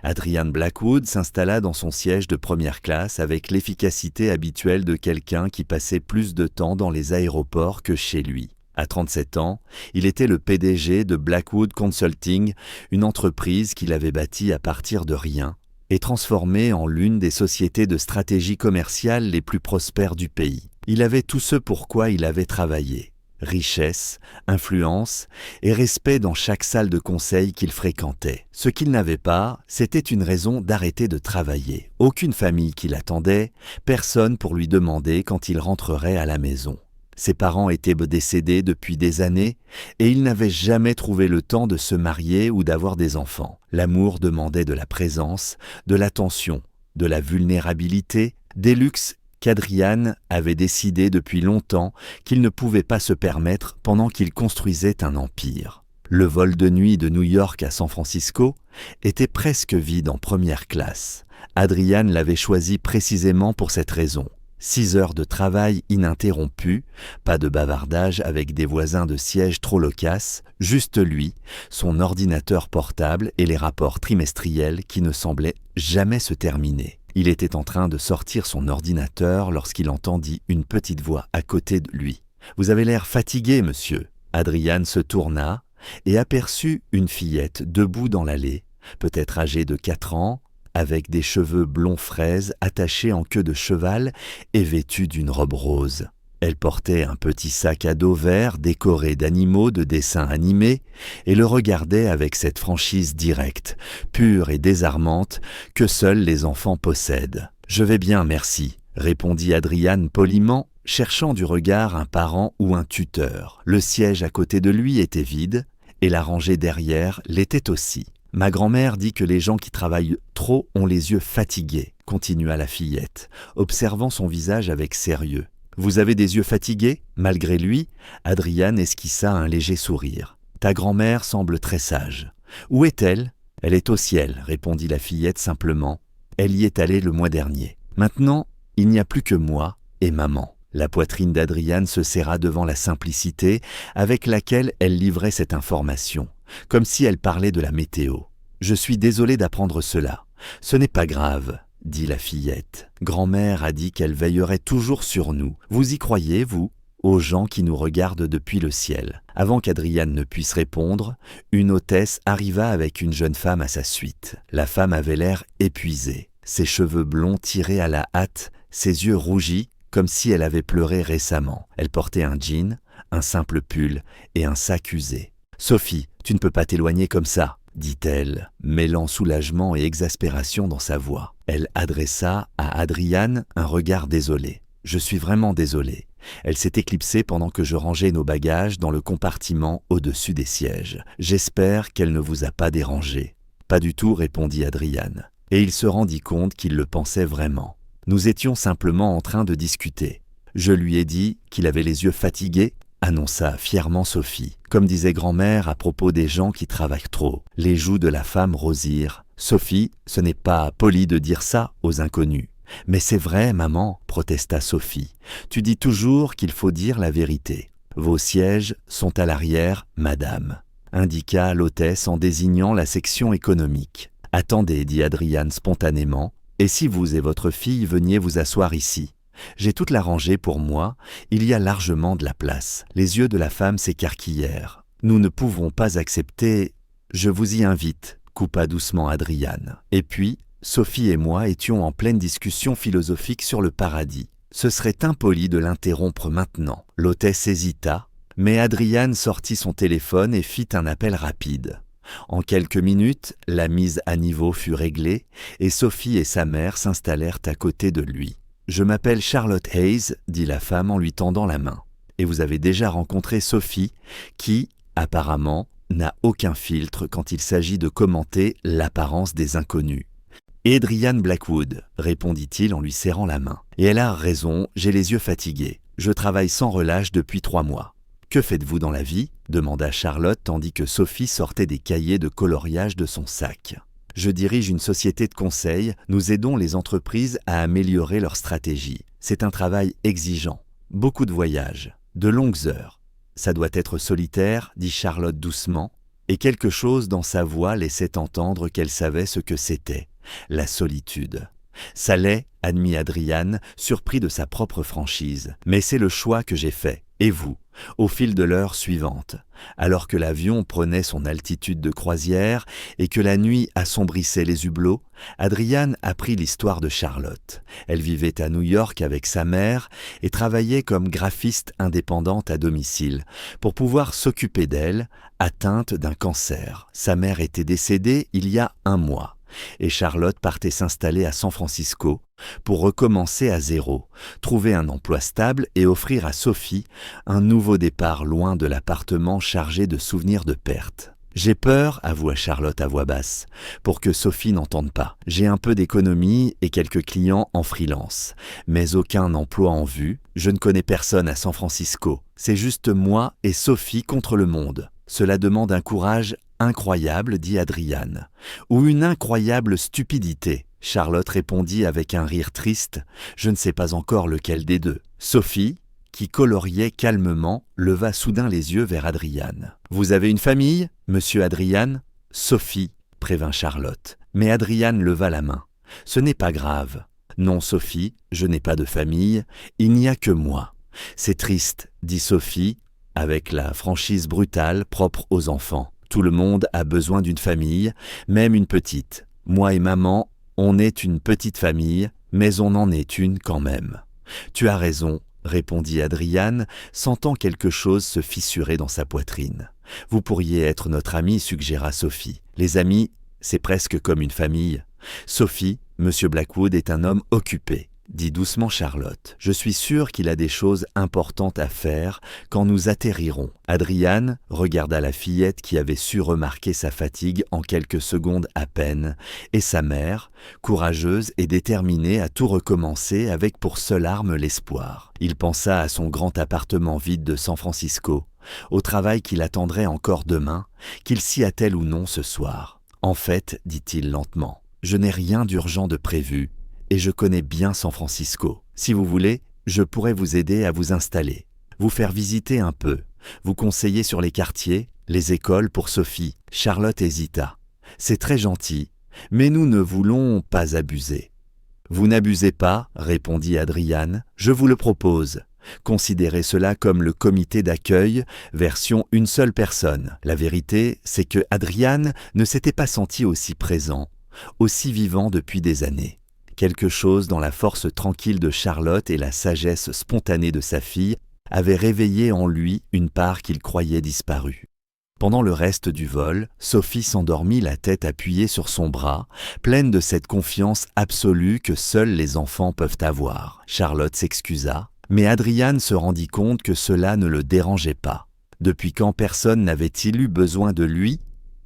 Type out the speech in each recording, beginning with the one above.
Adrian Blackwood s'installa dans son siège de première classe avec l'efficacité habituelle de quelqu'un qui passait plus de temps dans les aéroports que chez lui. À 37 ans, il était le PDG de Blackwood Consulting, une entreprise qu'il avait bâtie à partir de rien et transformée en l'une des sociétés de stratégie commerciale les plus prospères du pays. Il avait tout ce pour quoi il avait travaillé. Richesse, influence et respect dans chaque salle de conseil qu'il fréquentait. Ce qu'il n'avait pas, c'était une raison d'arrêter de travailler. Aucune famille qui l'attendait, personne pour lui demander quand il rentrerait à la maison. Ses parents étaient décédés depuis des années et il n'avait jamais trouvé le temps de se marier ou d'avoir des enfants. L'amour demandait de la présence, de l'attention, de la vulnérabilité, des luxes qu'Adrian avait décidé depuis longtemps qu'il ne pouvait pas se permettre pendant qu'il construisait un empire. Le vol de nuit de New York à San Francisco était presque vide en première classe. Adrian l'avait choisi précisément pour cette raison. 6 heures de travail ininterrompues, pas de bavardage avec des voisins de siège trop loquaces, juste lui, son ordinateur portable et les rapports trimestriels qui ne semblaient jamais se terminer. Il était en train de sortir son ordinateur lorsqu'il entendit une petite voix à côté de lui. « Vous avez l'air fatigué, monsieur. » Adrian se tourna et aperçut une fillette debout dans l'allée, peut-être âgée de 4 ans, avec des cheveux blonds fraises attachés en queue de cheval et vêtue d'une robe rose. Elle portait un petit sac à dos vert décoré d'animaux de dessins animés et le regardait avec cette franchise directe, pure et désarmante que seuls les enfants possèdent. « Je vais bien, merci », répondit Adrian poliment, cherchant du regard un parent ou un tuteur. Le siège à côté de lui était vide et la rangée derrière l'était aussi. « Ma grand-mère dit que les gens qui travaillent trop ont les yeux fatigués », continua la fillette, observant son visage avec sérieux. « Vous avez des yeux fatigués ?» Malgré lui, Adrian esquissa un léger sourire. « Ta grand-mère semble très sage. »« Où est-elle ?»« Elle est au ciel, » répondit la fillette simplement. « Elle y est allée le mois dernier. Maintenant, il n'y a plus que moi et maman. » La poitrine d'Adrian se serra devant la simplicité avec laquelle elle livrait cette information, comme si elle parlait de la météo. « Je suis désolé d'apprendre cela. Ce n'est pas grave. » dit la fillette. « Grand-mère a dit qu'elle veillerait toujours sur nous. Vous y croyez, vous ? Aux gens qui nous regardent depuis le ciel. » Avant qu'Adrian ne puisse répondre, une hôtesse arriva avec une jeune femme à sa suite. La femme avait l'air épuisée. Ses cheveux blonds tirés à la hâte, ses yeux rougis, comme si elle avait pleuré récemment. Elle portait un jean, un simple pull et un sac usé. « Sophie, tu ne peux pas t'éloigner comme ça, » dit-elle, mêlant soulagement et exaspération dans sa voix. Elle adressa à Adrian un regard désolé. « Je suis vraiment désolée. » Elle s'est éclipsée pendant que je rangeais nos bagages dans le compartiment au-dessus des sièges. « J'espère qu'elle ne vous a pas dérangé. »« Pas du tout, » répondit Adrian. Et il se rendit compte qu'il le pensait vraiment. Nous étions simplement en train de discuter. Je lui ai dit qu'il avait les yeux fatigués, annonça fièrement Sophie. Comme disait grand-mère à propos des gens qui travaillent trop. Les joues de la femme rosirent. « Sophie, ce n'est pas poli de dire ça aux inconnus. »« Mais c'est vrai, maman, » protesta Sophie. « Tu dis toujours qu'il faut dire la vérité. Vos sièges sont à l'arrière, madame, » indiqua l'hôtesse en désignant la section économique. « Attendez, » dit Adrian spontanément, « et si vous et votre fille veniez vous asseoir ici ? J'ai toute la rangée pour moi, il y a largement de la place. » Les yeux de la femme s'écarquillèrent. « Nous ne pouvons pas accepter... »« Je vous y invite, » coupa doucement Adrian. Et puis, Sophie et moi étions en pleine discussion philosophique sur le paradis. Ce serait impoli de l'interrompre maintenant. L'hôtesse hésita, mais Adrian sortit son téléphone et fit un appel rapide. En quelques minutes, la mise à niveau fut réglée et Sophie et sa mère s'installèrent à côté de lui. « Je m'appelle Charlotte Hayes, » dit la femme en lui tendant la main. « Et vous avez déjà rencontré Sophie, qui, apparemment, n'a aucun filtre quand il s'agit de commenter l'apparence des inconnus. »« Adrian Blackwood, » répondit-il en lui serrant la main. « Et elle a raison, j'ai les yeux fatigués. Je travaille sans relâche depuis 3 mois. »« Que faites-vous dans la vie ?» demanda Charlotte tandis que Sophie sortait des cahiers de coloriage de son sac. « Je dirige une société de conseil, nous aidons les entreprises à améliorer leur stratégie. C'est un travail exigeant, beaucoup de voyages, de longues heures. »« Ça doit être solitaire, » dit Charlotte doucement. Et quelque chose dans sa voix laissait entendre qu'elle savait ce que c'était, la solitude. Ça l'est, admit Adrian, surpris de sa propre franchise. Mais c'est le choix que j'ai fait. Et vous, au fil de l'heure suivante, alors que l'avion prenait son altitude de croisière et que la nuit assombrissait les hublots, Adrian apprit l'histoire de Charlotte. Elle vivait à New York avec sa mère et travaillait comme graphiste indépendante à domicile pour pouvoir s'occuper d'elle, atteinte d'un cancer. Sa mère était décédée il y a 1 mois. Et Charlotte partait s'installer à San Francisco pour recommencer à zéro, trouver un emploi stable et offrir à Sophie un nouveau départ loin de l'appartement chargé de souvenirs de perte. « J'ai peur, avoua Charlotte à voix basse, pour que Sophie n'entende pas. J'ai un peu d'économie et quelques clients en freelance, mais aucun emploi en vue. Je ne connais personne à San Francisco. C'est juste moi et Sophie contre le monde. Cela demande un courage incroyable, dit Adrian. Ou une incroyable stupidité. Charlotte répondit avec un rire triste. Je ne sais pas encore lequel des deux. Sophie, qui coloriait calmement, leva soudain les yeux vers Adrian. Vous avez une famille, monsieur Adrian ? Sophie, prévint Charlotte. Mais Adrian leva la main. Ce n'est pas grave. Non, Sophie, je n'ai pas de famille. Il n'y a que moi. C'est triste, dit Sophie, avec la franchise brutale propre aux enfants. Tout le monde a besoin d'une famille, même une petite. Moi et maman, on est une petite famille, mais on en est une quand même. Tu as raison, répondit Adrian, sentant quelque chose se fissurer dans sa poitrine. Vous pourriez être notre amie, suggéra Sophie. Les amis, c'est presque comme une famille. Sophie, monsieur Blackwood est un homme occupé, dit doucement Charlotte. Je suis sûre qu'il a des choses importantes à faire quand nous atterrirons. Adrian regarda la fillette qui avait su remarquer sa fatigue en quelques secondes à peine, et sa mère, courageuse et déterminée à tout recommencer avec pour seule arme l'espoir. Il pensa à son grand appartement vide de San Francisco, au travail qui l'attendrait encore demain, qu'il s'y attelle ou non ce soir. En fait, dit-il lentement, je n'ai rien d'urgent de prévu, et je connais bien San Francisco. Si vous voulez, je pourrais vous aider à vous installer, vous faire visiter un peu, vous conseiller sur les quartiers, les écoles pour Sophie. Charlotte hésita. C'est très gentil, mais nous ne voulons pas abuser. Vous n'abusez pas, répondit Adrian, je vous le propose. Considérez cela comme le comité d'accueil, version une seule personne. La vérité, c'est que Adrian ne s'était pas senti aussi présent, aussi vivant depuis des années. Quelque chose dans la force tranquille de Charlotte et la sagesse spontanée de sa fille avait réveillé en lui une part qu'il croyait disparue. Pendant le reste du vol, Sophie s'endormit la tête appuyée sur son bras, pleine de cette confiance absolue que seuls les enfants peuvent avoir. Charlotte s'excusa, mais Adrian se rendit compte que cela ne le dérangeait pas. Depuis quand personne n'avait-il eu besoin de lui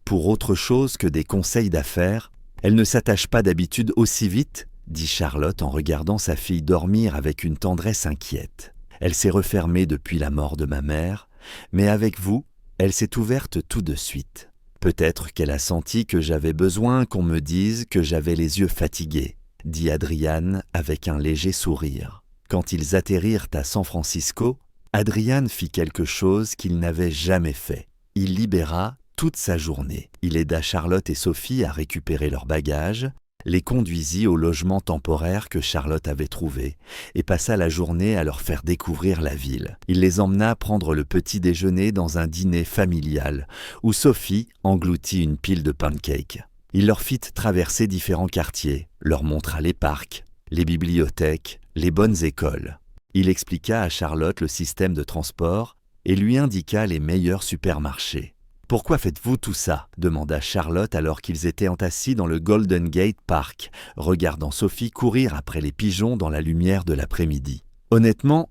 pour autre chose que des conseils d'affaires ? Elle ne s'attache pas d'habitude aussi vite, dit Charlotte en regardant sa fille dormir avec une tendresse inquiète. Elle s'est refermée depuis la mort de ma mère, mais avec vous, elle s'est ouverte tout de suite. Peut-être qu'elle a senti que j'avais besoin qu'on me dise que j'avais les yeux fatigués, dit Adrian avec un léger sourire. Quand ils atterrirent à San Francisco, Adrian fit quelque chose qu'il n'avait jamais fait. Il libéra toute sa journée. Il aida Charlotte et Sophie à récupérer leurs bagages, les conduisit au logement temporaire que Charlotte avait trouvé et passa la journée à leur faire découvrir la ville. Il les emmena prendre le petit déjeuner dans un dîner familial où Sophie engloutit une pile de pancakes. Il leur fit traverser différents quartiers, leur montra les parcs, les bibliothèques, les bonnes écoles. Il expliqua à Charlotte le système de transport et lui indiqua les meilleurs supermarchés. « Pourquoi faites-vous tout ça ?» demanda Charlotte alors qu'ils étaient entassis dans le Golden Gate Park, regardant Sophie courir après les pigeons dans la lumière de l'après-midi. « Honnêtement,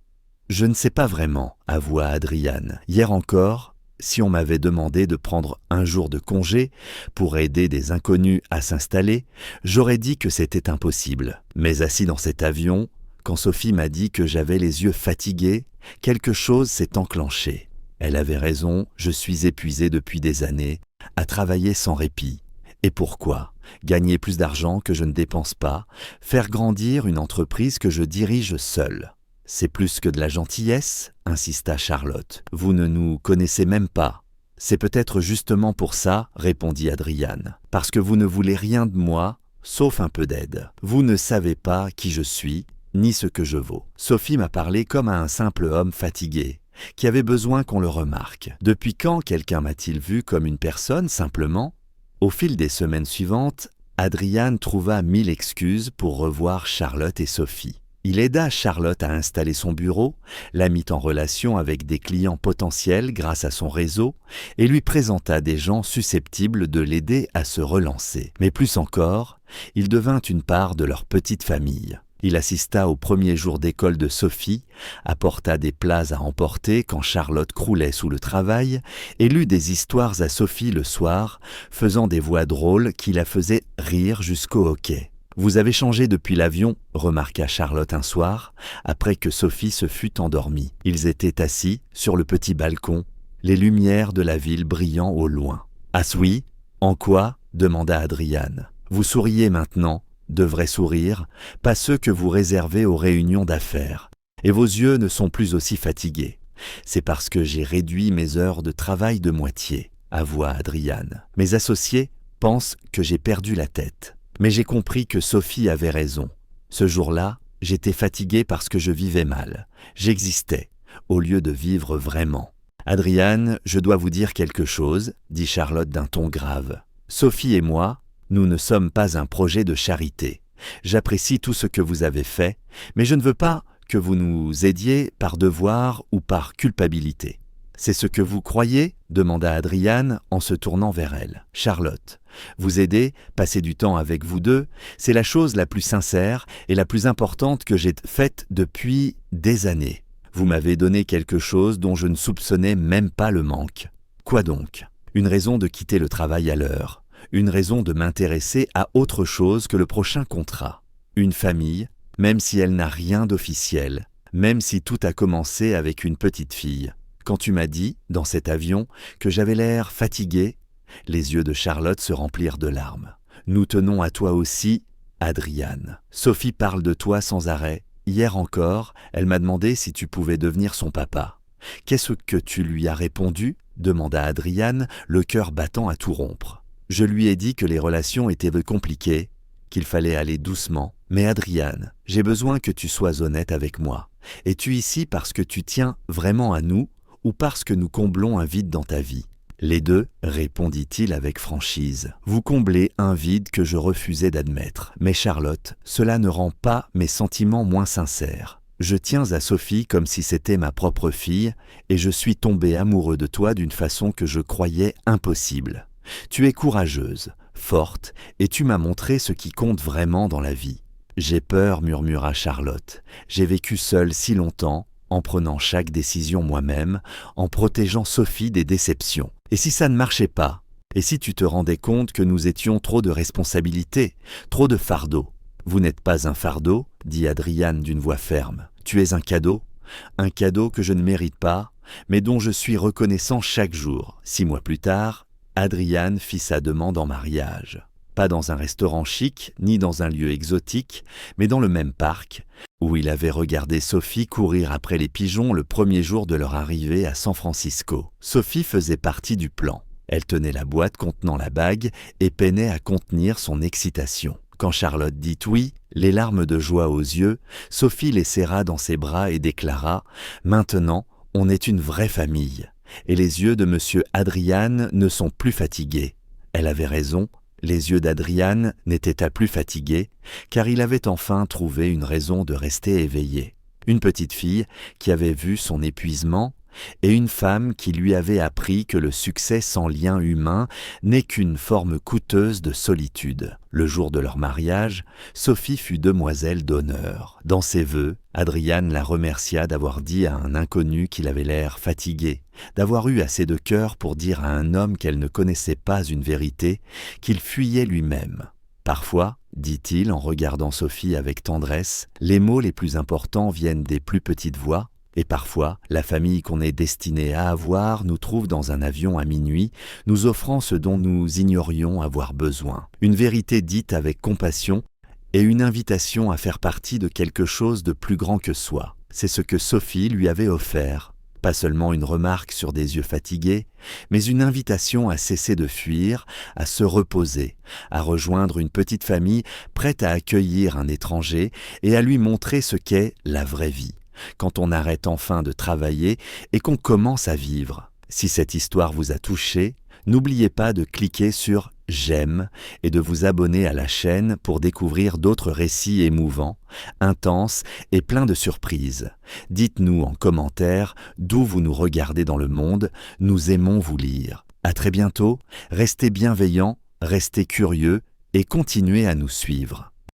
je ne sais pas vraiment, avoua Adrian. Hier encore, si on m'avait demandé de prendre un jour de congé pour aider des inconnus à s'installer, j'aurais dit que c'était impossible. Mais assis dans cet avion, quand Sophie m'a dit que j'avais les yeux fatigués, quelque chose s'est enclenché. Elle avait raison, je suis épuisé depuis des années, à travailler sans répit. Et pourquoi ? Gagner plus d'argent que je ne dépense pas, faire grandir une entreprise que je dirige seul. C'est plus que de la gentillesse, insista Charlotte. Vous ne nous connaissez même pas. C'est peut-être justement pour ça, répondit Adriane, parce que vous ne voulez rien de moi, sauf un peu d'aide. Vous ne savez pas qui je suis, ni ce que je vaux. Sophie m'a parlé comme à un simple homme fatigué, qui avait besoin qu'on le remarque. Depuis quand quelqu'un m'a-t-il vu comme une personne, simplement? Au fil des semaines suivantes, Adriane trouva 1000 excuses pour revoir Charlotte et Sophie. Il aida Charlotte à installer son bureau, la mit en relation avec des clients potentiels grâce à son réseau et lui présenta des gens susceptibles de l'aider à se relancer. Mais plus encore, il devint une part de leur petite famille. Il assista au premier jour d'école de Sophie, apporta des plats à emporter quand Charlotte croulait sous le travail et lut des histoires à Sophie le soir, faisant des voix drôles qui la faisaient rire jusqu'au hoquet. « Vous avez changé depuis l'avion » remarqua Charlotte un soir, après que Sophie se fut endormie. Ils étaient assis sur le petit balcon, les lumières de la ville brillant au loin. « Ah oui, en quoi ?» demanda Adriane. « Vous souriez maintenant, de vrais sourires, pas ceux que vous réservez aux réunions d'affaires. Et vos yeux ne sont plus aussi fatigués. C'est parce que j'ai réduit mes heures de travail de moitié, » avoua Adriane. « Mes associés pensent que j'ai perdu la tête. » Mais j'ai compris que Sophie avait raison. Ce jour-là, j'étais fatigué parce que je vivais mal. J'existais, au lieu de vivre vraiment. « Adriane, je dois vous dire quelque chose, » dit Charlotte d'un ton grave. « Sophie et moi, nous ne sommes pas un projet de charité. J'apprécie tout ce que vous avez fait, mais je ne veux pas que vous nous aidiez par devoir ou par culpabilité. » « C'est ce que vous croyez ?» demanda Adriane en se tournant vers elle. « Charlotte, vous aider, passer du temps avec vous deux, c'est la chose la plus sincère et la plus importante que j'ai faite depuis des années. Vous m'avez donné quelque chose dont je ne soupçonnais même pas le manque. Quoi donc? Une raison de quitter le travail à l'heure, une raison de m'intéresser à autre chose que le prochain contrat. Une famille, même si elle n'a rien d'officiel, même si tout a commencé avec une petite fille. Quand tu m'as dit, dans cet avion, que j'avais l'air fatigué, les yeux de Charlotte se remplirent de larmes. Nous tenons à toi aussi, Adriane. Sophie parle de toi sans arrêt. Hier encore, elle m'a demandé si tu pouvais devenir son papa. Qu'est-ce que tu lui as répondu ? Demanda Adriane, le cœur battant à tout rompre. Je lui ai dit que les relations étaient compliquées, qu'il fallait aller doucement. Mais Adriane, j'ai besoin que tu sois honnête avec moi. Es-tu ici parce que tu tiens vraiment à nous ou parce que nous comblons un vide dans ta vie? Les deux, répondit-il avec franchise. Vous comblez un vide que je refusais d'admettre. Mais Charlotte, cela ne rend pas mes sentiments moins sincères. Je tiens à Sophie comme si c'était ma propre fille et je suis tombé amoureux de toi d'une façon que je croyais impossible. Tu es courageuse, forte et tu m'as montré ce qui compte vraiment dans la vie. J'ai peur, murmura Charlotte. J'ai vécu seule si longtemps, en prenant chaque décision moi-même, en protégeant Sophie des déceptions. Et si ça ne marchait pas? Et si tu te rendais compte que nous étions trop de responsabilités, trop de fardeaux? Vous n'êtes pas un fardeau, dit Adriane d'une voix ferme. Tu es un cadeau que je ne mérite pas, mais dont je suis reconnaissant chaque jour. 6 mois plus tard, Adriane fit sa demande en mariage. Pas dans un restaurant chic, ni dans un lieu exotique, mais dans le même parc, où il avait regardé Sophie courir après les pigeons le premier jour de leur arrivée à San Francisco. Sophie faisait partie du plan. Elle tenait la boîte contenant la bague et peinait à contenir son excitation. Quand Charlotte dit oui, les larmes de joie aux yeux, Sophie les serra dans ses bras et déclara « Maintenant, on est une vraie famille. » Et les yeux de monsieur Adriane ne sont plus fatigués. Elle avait raison. Les yeux d'Adriane n'étaient pas plus fatigués, car il avait enfin trouvé une raison de rester éveillé. Une petite fille qui avait vu son épuisement, et une femme qui lui avait appris que le succès sans lien humain n'est qu'une forme coûteuse de solitude. Le jour de leur mariage, Sophie fut demoiselle d'honneur. Dans ses vœux, Adriane la remercia d'avoir dit à un inconnu qu'il avait l'air fatigué, d'avoir eu assez de cœur pour dire à un homme qu'elle ne connaissait pas une vérité, qu'il fuyait lui-même. Parfois, dit-il en regardant Sophie avec tendresse, les mots les plus importants viennent des plus petites voix, et parfois, la famille qu'on est destiné à avoir nous trouve dans un avion à minuit, nous offrant ce dont nous ignorions avoir besoin. Une vérité dite avec compassion et une invitation à faire partie de quelque chose de plus grand que soi. C'est ce que Sophie lui avait offert Pas seulement une remarque sur des yeux fatigués, mais une invitation à cesser de fuir, à se reposer, à rejoindre une petite famille prête à accueillir un étranger et à lui montrer ce qu'est la vraie vie, quand on arrête enfin de travailler et qu'on commence à vivre. Si cette histoire vous a touché, n'oubliez pas de cliquer sur « J'aime » et de vous abonner à la chaîne pour découvrir d'autres récits émouvants, intenses et pleins de surprises. Dites-nous en commentaire d'où vous nous regardez dans le monde, nous aimons vous lire. À très bientôt, restez bienveillants, restez curieux et continuez à nous suivre.